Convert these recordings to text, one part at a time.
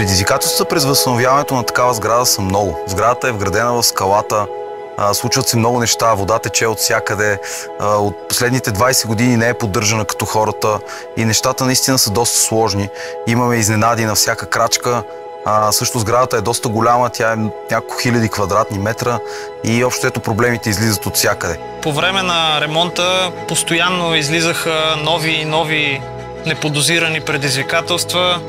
Предизвикателствата през възстановяването на такава сграда са много. Сградата е вградена в скалата, случват се много неща, вода тече от всякъде. От последните 20 години не е поддържана като хората и нещата наистина са доста сложни. Имаме изненади на всяка крачка. Също сградата е доста голяма, тя е няколко хиляди квадратни метра и общо ето проблемите излизат от всякъде. По време на ремонта постоянно излизаха нови и нови неподозирани предизвикателства.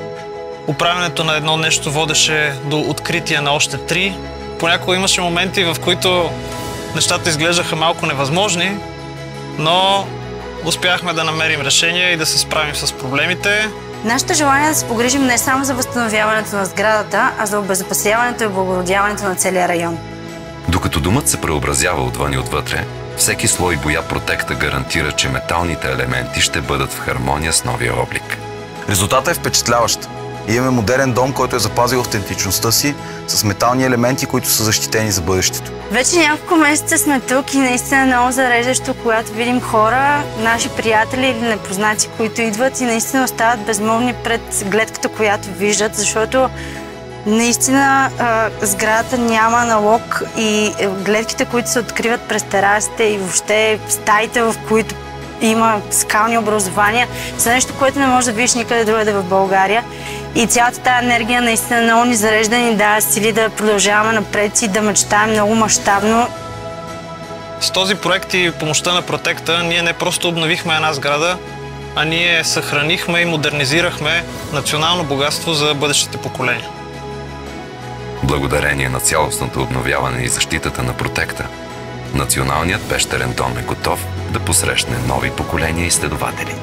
Оправянето на едно нещо водеше до откритие на още 3. Понякога имаше моменти, в които нещата изглеждаха малко невъзможни, но успяхме да намерим решение и да се справим с проблемите. Нашето желание е да се погрижим не само за възстановяването на сградата, а за обезопасяването и облагородяването на целия район. Докато домът се преобразява отвън и отвътре, всеки слой боя Протекта гарантира, че металните елементи ще бъдат в хармония с новия облик. Резултатът е впечатляващ. Имаме модерен дом, който е запазил автентичността си с метални елементи, които са защитени за бъдещето. Вече няколко месеца сме тук и наистина е много зареждащо, когато видим хора, наши приятели или непознати, които идват и наистина остават безмълвни пред гледката, която виждат, защото наистина сградата няма налог и гледките, които се откриват през терасите и въобще стаите, в които има скални образования, за нещо, което не може да видиш никъде другаде в България. И цялата тази енергия наистина много ни зарежда, ни дава сили да продължаваме напред и да мечтаем много мащабно. С този проект и помощта на Протекта ние не просто обновихме една сграда, а ние съхранихме и модернизирахме национално богатство за бъдещите поколения. Благодарение на цялостното обновяване и защитата на Протекта, Националният пещерен дом е готов да посрещне нови поколения изследователи.